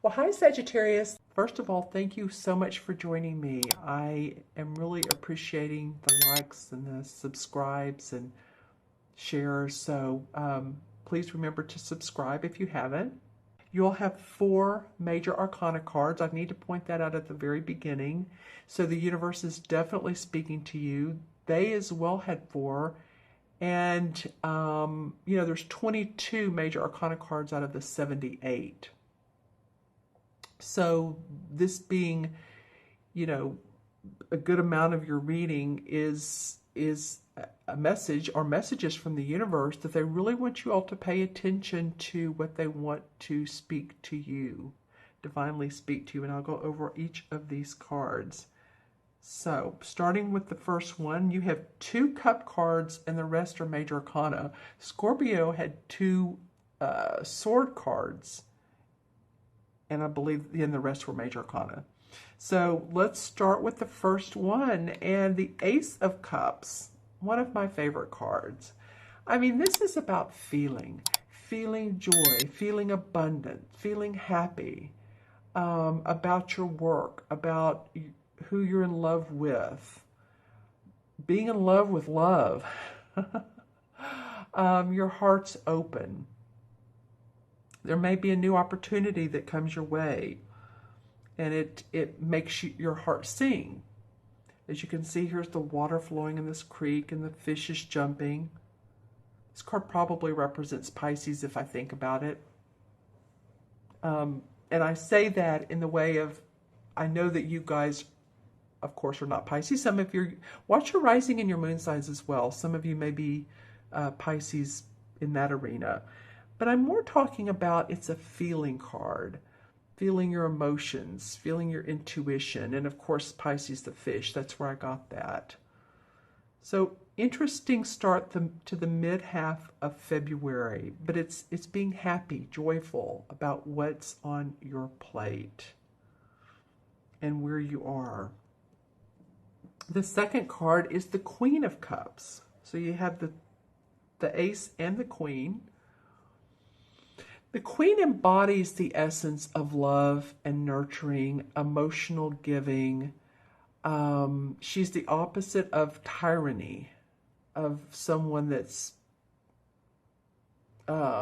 Well, hi, Sagittarius. First of all, thank you so much for joining me. I am really appreciating the likes and the subscribes and shares. So please remember to subscribe if you haven't. You'll have 4 major arcana cards. I need to point that out at the very beginning. So the universe is definitely speaking to you. They as well had 4. And, there's 22 major arcana cards out of the 78. So this being, a good amount of your reading is a message or messages from the universe that they really want you all to pay attention to what they want to speak to you, divinely speak to you. And I'll go over each of these cards. So starting with the first one, you have 2 cup cards and the rest are major arcana. Scorpio had 2 sword cards, and I believe the rest were major arcana. So let's start with the first one, and the Ace of Cups, one of my favorite cards. I mean, this is about feeling joy, feeling abundant, feeling happy, about your work, about who you're in love with, being in love with love. Your heart's open. There may be a new opportunity that comes your way, and it makes your heart sing. As you can see, here's the water flowing in this creek, and the fish is jumping. This card probably represents Pisces if I think about it. And I say that in the way of, I know that you guys, of course, are not Pisces. Some of you, watch your rising and your moon signs as well. Some of you may be Pisces in that arena. But I'm more talking about, it's a feeling card. Feeling your emotions, feeling your intuition. And of course, Pisces the fish, that's where I got that. So interesting start to the mid-half of February. But it's being happy, joyful about what's on your plate and where you are. The second card is the Queen of Cups. So you have the Ace and the Queen. The Queen embodies the essence of love and nurturing, emotional giving. She's the opposite of tyranny, of someone that's, there's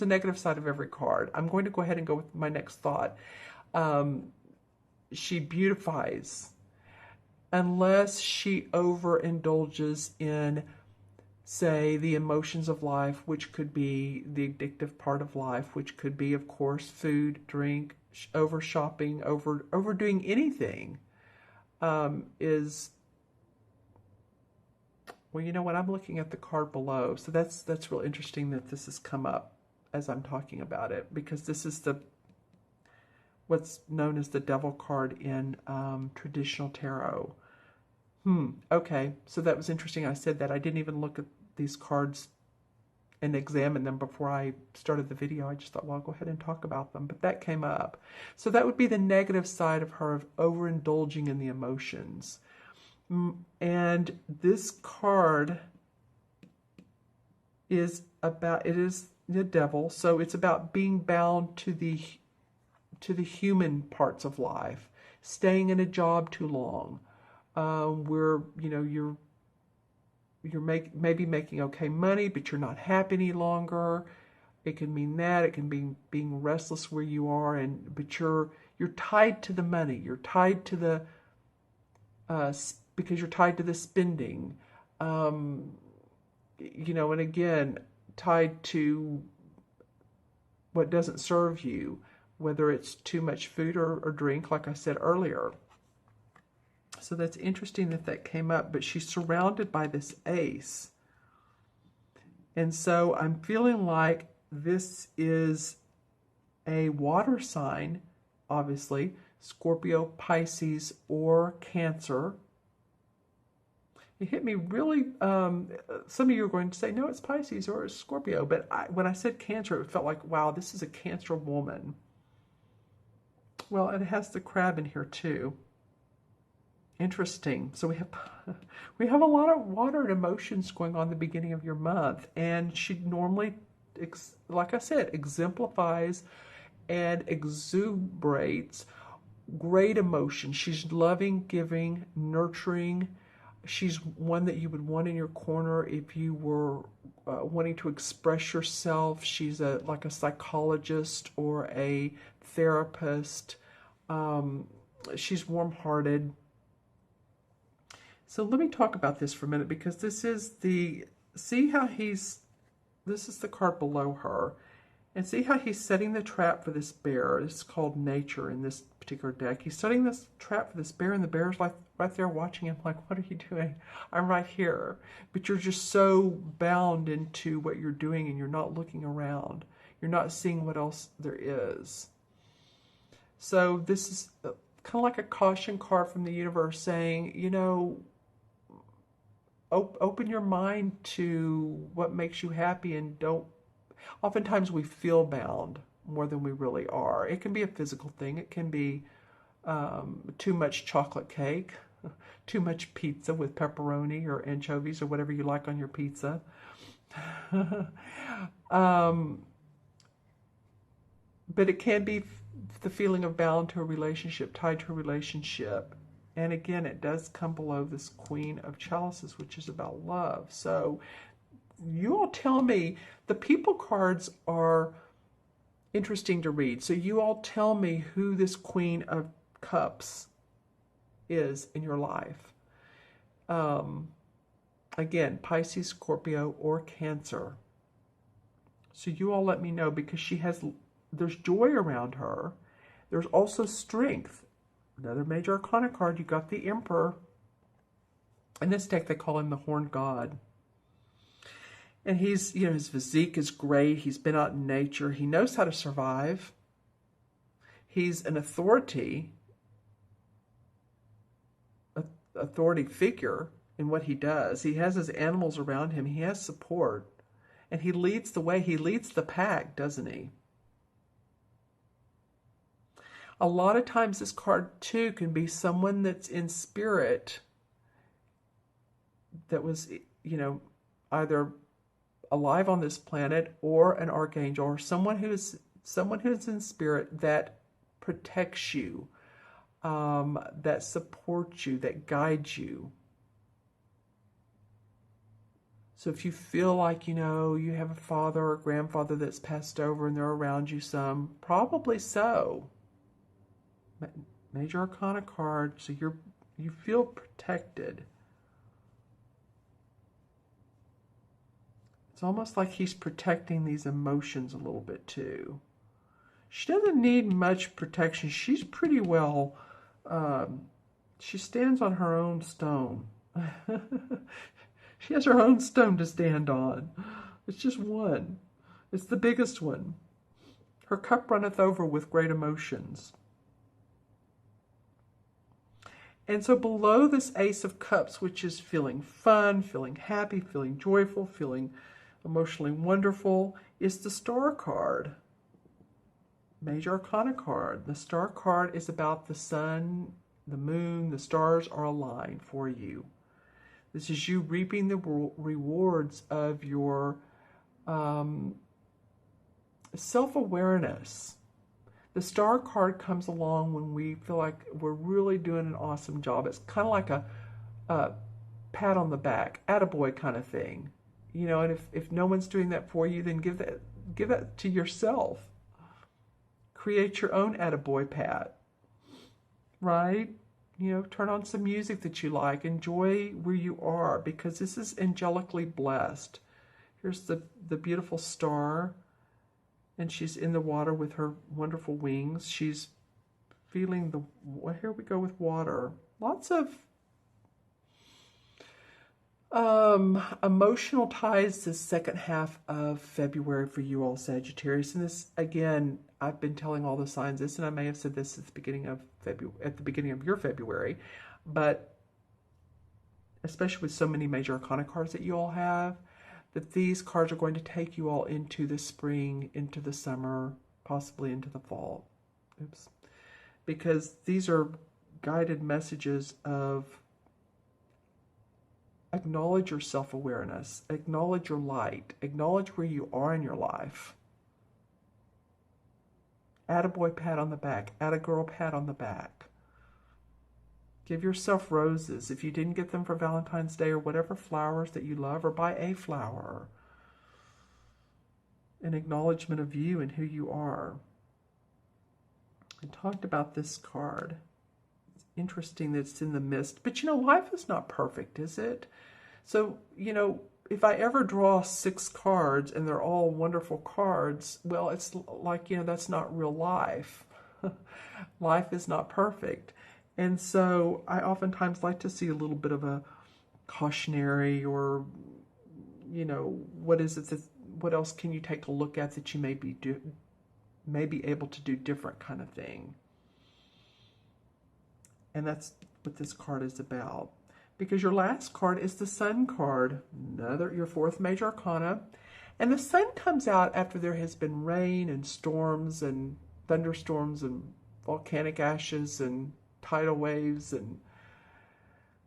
a negative side of every card. I'm going to go ahead and go with my next thought. She beautifies, unless she overindulges in, say, the emotions of life, which could be the addictive part of life, which could be, of course, food, drink, over shopping, overdoing anything, is, well, you know what, I'm looking at the card below. So that's real interesting that this has come up as I'm talking about it, because this is what's known as the Devil card in traditional tarot. Okay, so that was interesting. I said that. I didn't even look at these cards and examine them before I started the video. I just thought, well, I'll go ahead and talk about them. But that came up. So that would be the negative side of her, of overindulging in the emotions. And this card is the Devil. So it's about being bound to the human parts of life, staying in a job too long. Where you're maybe making okay money, but you're not happy any longer. It can mean that. It can be being restless where you are, but you're tied to the money. You're tied to the because you're tied to the spending. And again, tied to what doesn't serve you, whether it's too much food or drink, like I said earlier. So that's interesting that came up, but she's surrounded by this ace. And so I'm feeling like this is a water sign, obviously, Scorpio, Pisces, or Cancer. It hit me really, some of you are going to say, no, it's Pisces or it's Scorpio. But when I said Cancer, it felt like, wow, this is a Cancer woman. Well, it has the crab in here too. Interesting. So we have a lot of water and emotions going on at the beginning of your month, and she normally like I said, exemplifies and exuberates great emotion. She's loving, giving, nurturing. She's one that you would want in your corner if you were wanting to express yourself. She's like a psychologist or a therapist. She's warm-hearted. So let me talk about this for a minute, because this is the, see how this is the card below her. And see how he's setting the trap for this bear. It's called nature in this particular deck. He's setting this trap for this bear, and the bear's like right there watching him like, what are you doing? I'm right here. But you're just so bound into what you're doing, and you're not looking around. You're not seeing what else there is. So this is kind of like a caution card from the universe saying, you know, open your mind to what makes you happy, and don't. Oftentimes we feel bound more than we really are. It can be a physical thing. It can be too much chocolate cake, too much pizza with pepperoni or anchovies or whatever you like on your pizza. But it can be the feeling of bound to a relationship, tied to a relationship. And again, it does come below this Queen of Chalices, which is about love. So you all tell me, the people cards are interesting to read. So you all tell me who this Queen of Cups is in your life. Again, Pisces, Scorpio, or Cancer. So you all let me know, because there's joy around her. There's also strength. Another major arcana card, you got the Emperor. In this deck, they call him the Horned God. And he's, you know, his physique is great. He's been out in nature. He knows how to survive. He's an authority figure in what he does. He has his animals around him. He has support. And he leads the way. He leads the pack, doesn't he? A lot of times this card, too, can be someone that's in spirit that was, you know, either alive on this planet, or an archangel, or someone who's in spirit that protects you, that supports you, that guides you. So if you feel like, you know, you have a father or grandfather that's passed over and they're around you some, probably so. Major Arcana card, so you feel protected. It's almost like he's protecting these emotions a little bit too. She doesn't need much protection. She's pretty well, she stands on her own stone. She has her own stone to stand on. It's just one. It's the biggest one. Her cup runneth over with great emotions. And so below this Ace of Cups, which is feeling fun, feeling happy, feeling joyful, feeling emotionally wonderful, is the Star card. Major Arcana card. The Star card is about the sun, the moon, the stars are aligned for you. This is you reaping the rewards of your self-awareness. The Star card comes along when we feel like we're really doing an awesome job. It's kind of like a pat on the back, attaboy kind of thing. You know, and if no one's doing that for you, then give that to yourself. Create your own attaboy pat, right? You know, turn on some music that you like. Enjoy where you are, because this is angelically blessed. Here's the beautiful star, and she's in the water with her wonderful wings. She's feeling here we go with water. Lots of emotional ties the second half of February for you all, Sagittarius. And this, again, I've been telling all the signs this, and I may have said this at the beginning of your February, but especially with so many major arcana cards that you all have, that these cards are going to take you all into the spring, into the summer, possibly into the fall. Oops. Because these are guided messages of acknowledge your self-awareness, acknowledge your light, acknowledge where you are in your life. Attaboy pat on the back, attagirl pat on the back. Give yourself roses. If you didn't get them for Valentine's Day or whatever flowers that you love, or buy a flower. An acknowledgement of you and who you are. I talked about this card. It's interesting that it's in the mist. But, you know, life is not perfect, is it? So, you know, if I ever draw 6 cards and they're all wonderful cards, well, it's like, you know, that's not real life. Life is not perfect. And so I oftentimes like to see a little bit of a cautionary, or, you know, what is it that, what else can you take a look at that you may be able to do different kind of thing. And that's what this card is about. Because your last card is the Sun card, your 4th major arcana. And the Sun comes out after there has been rain and storms and thunderstorms and volcanic ashes and tidal waves, and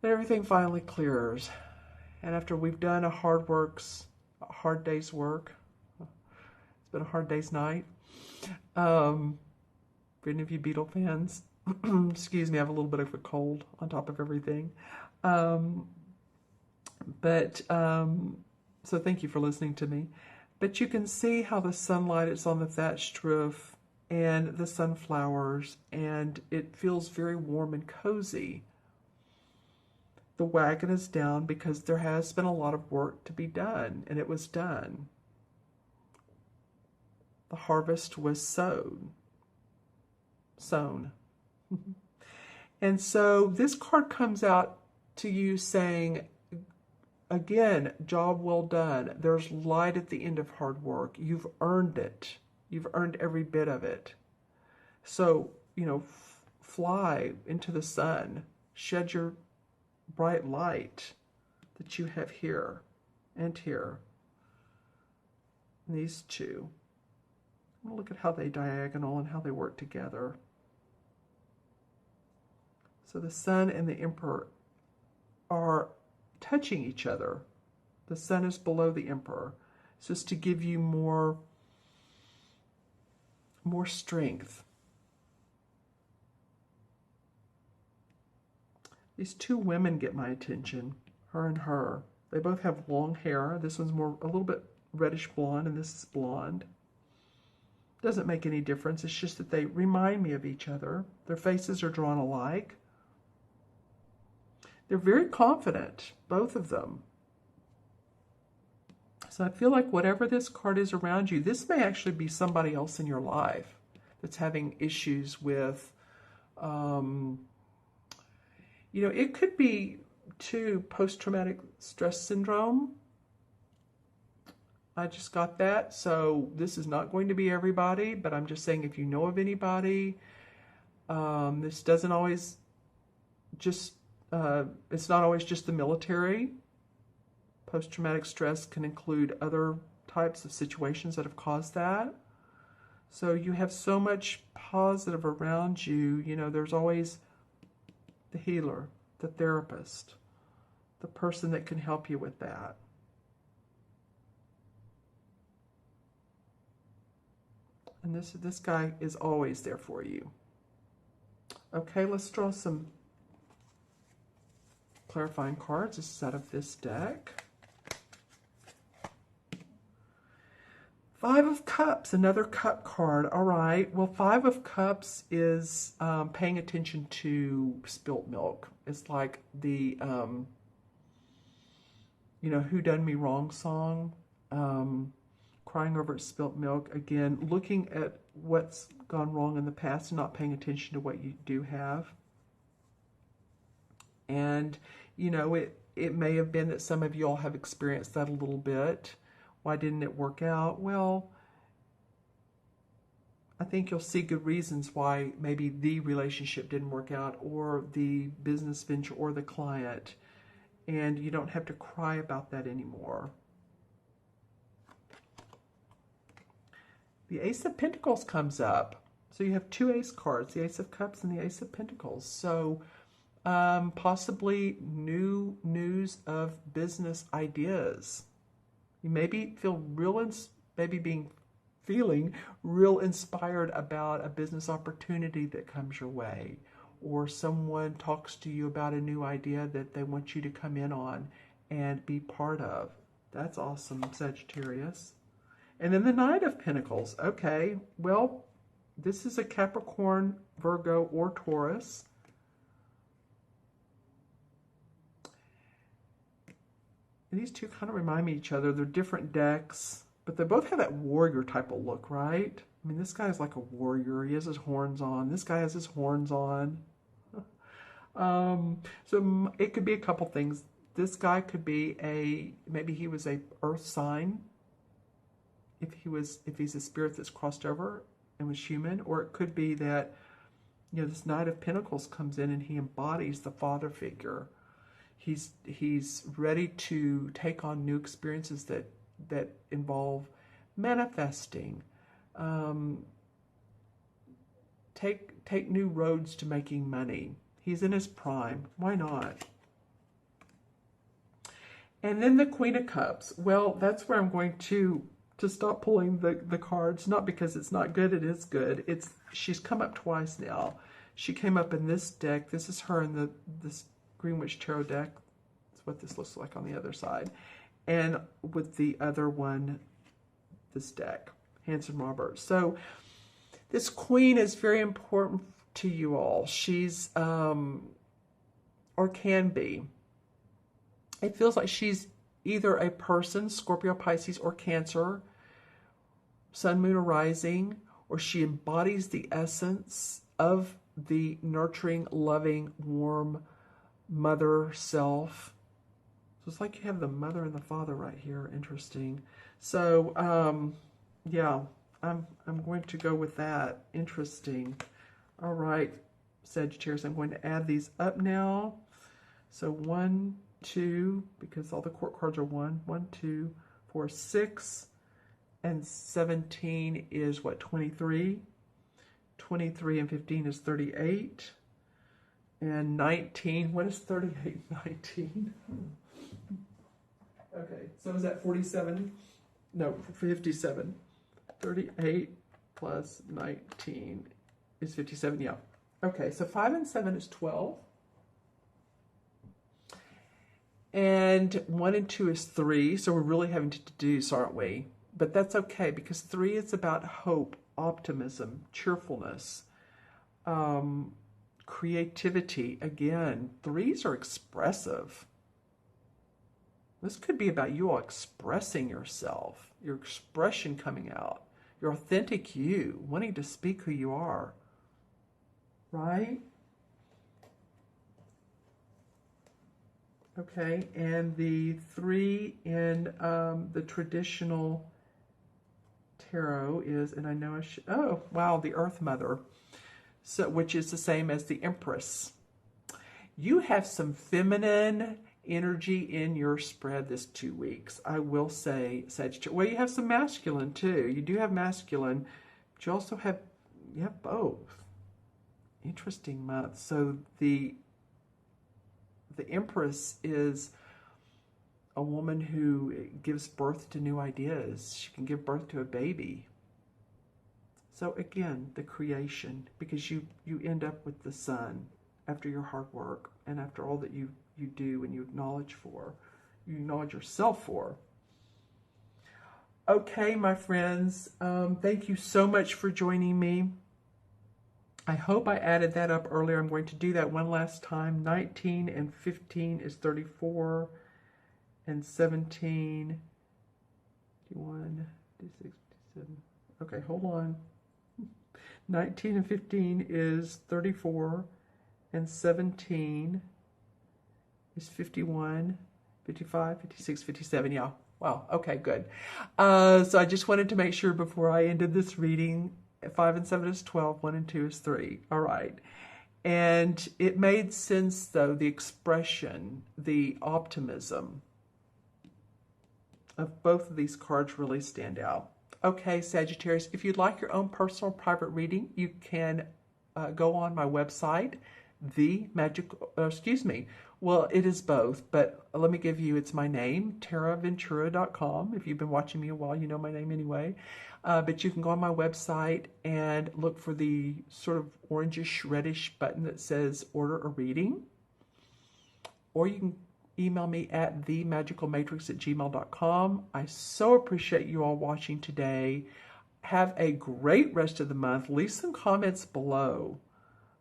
then everything finally clears. And after we've done a hard day's work, it's been a hard day's night. For any of you Beatle fans, excuse me, I have a little bit of a cold on top of everything. So thank you for listening to me. But you can see how the sunlight is on the thatched roof and the sunflowers, and it feels very warm and cozy. The wagon is down because there has been a lot of work to be done, and it was done. The harvest was sown. And so this card comes out to you saying, again, job well done. There's light at the end of hard work. You've earned it. You've earned every bit of it. So, you know, fly into the sun. Shed your bright light that you have here and here. And these two. Look at how they diagonal and how they work together. So the Sun and the Emperor are touching each other. The Sun is below the Emperor. It's just to give you more strength. These 2 women get my attention, her and her. They both have long hair. This one's a little bit reddish blonde, and this is blonde. Doesn't make any difference. It's just that they remind me of each other. Their faces are drawn alike. They're very confident, both of them. So I feel like whatever this card is around you, this may actually be somebody else in your life that's having issues with, you know, it could be too post-traumatic stress syndrome. I just got that, so this is not going to be everybody, but I'm just saying if you know of anybody, this doesn't always just, it's not always just the military. Post-traumatic stress can include other types of situations that have caused that. So you have so much positive around you. You know, there's always the healer, the therapist, the person that can help you with that. And this guy is always there for you. Okay, let's draw some clarifying cards. This is out of this deck. 5 of Cups, another cup card. All right. Well, 5 of Cups is paying attention to spilt milk. It's like the, you know, Who Done Me Wrong song. Crying over spilt milk. Again, looking at what's gone wrong in the past and not paying attention to what you do have. And, you know, it may have been that some of you all have experienced that a little bit. Why didn't it work out? Well, I think you'll see good reasons why maybe the relationship didn't work out, or the business venture, or the client. And you don't have to cry about that anymore. The Ace of Pentacles comes up. So you have 2 Ace cards, the Ace of Cups and the Ace of Pentacles. So Possibly new news of business ideas. You maybe feel feeling real inspired about a business opportunity that comes your way, or someone talks to you about a new idea that they want you to come in on and be part of. That's awesome, Sagittarius. And then the Knight of Pentacles. Okay, well, this is a Capricorn, Virgo, or Taurus. And these two kind of remind me of each other. They're different decks, but they both have that warrior type of look, right? I mean, this guy's like a warrior. He has his horns on. This guy has his horns on. So it could be a couple things. This guy could be maybe he was a earth sign, if he's a spirit that's crossed over and was human, or it could be that, you know, this Knight of Pentacles comes in and he embodies the father figure. He's ready to take on new experiences that involve manifesting, take new roads to making money. He's in his prime. Why not? And then the Queen of Cups. Well, that's where I'm going to stop pulling the cards. Not because it's not good. It is good. She's come up twice now. She came up in this deck. This is her in this Greenwich Tarot deck. That's what this looks like on the other side. And with the other one, this deck, Hanson Roberts. So this queen is very important to you all. She's, or can be. It feels like she's either a person, Scorpio, Pisces, or Cancer, Sun, Moon, or Rising, or she embodies the essence of the nurturing, loving, warm mother self. So it's like you have the mother and the father right here. Interesting. So, yeah, I'm going to go with that. Interesting. All right, Sagittarius, I'm going to add these up now. So 1, 2, because all the court cards are 1, 2, 4, 6, and 17 is what, 23? 23 and 15 is 38. And 19, what is 38, 19? Okay, so is that 47? No, 57. 38 plus 19 is 57, yeah. Okay, so 5 and 7 is 12. And 1 and 2 is 3, so we're really having to deduce, aren't we? But that's okay, because 3 is about hope, optimism, cheerfulness, creativity. Again, 3s are expressive. This could be about you all expressing yourself, your expression coming out, your authentic you, wanting to speak who you are, right? Okay, and the 3 in the traditional tarot is, and I know I should, oh, wow, the Earth Mother, so which is the same as the Empress. You have some feminine energy in your spread this 2 weeks. I will say, Sagittarius. Well, you have some masculine too. You do have masculine, but you also have, both. Interesting month. So the Empress is a woman who gives birth to new ideas. She can give birth to a baby. So again, the creation, because you end up with the sun after your hard work and after all that you do and you acknowledge yourself for. Okay, my friends, thank you so much for joining me. I hope I added that up earlier. I'm going to do that one last time. 19 and 15 is 34, and 17, 51, 56, 57. Okay, hold on. 19 and 15 is 34, and 17 is 51, 55, 56, 57. Yeah. Wow. Okay, good. So I just wanted to make sure before I ended this reading, 5 and 7 is 12, 1 and 2 is 3. All right. And it made sense, though, the expression, the optimism of both of these cards really stand out. Okay, Sagittarius, if you'd like your own personal private reading, you can go on my website, the magical, excuse me, well, it is both, but let me give you, it's my name, taraventura.com. If you've been watching me a while, you know my name anyway. But you can go on my website and look for the sort of orangish, reddish button that says order a reading. Or you can email me at themagicalmatrix@gmail.com. I so appreciate you all watching today. Have a great rest of the month. Leave some comments below.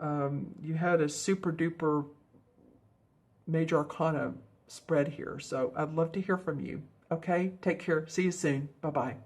You had a super duper major arcana spread here, so I'd love to hear from you. Okay, take care. See you soon. Bye-bye.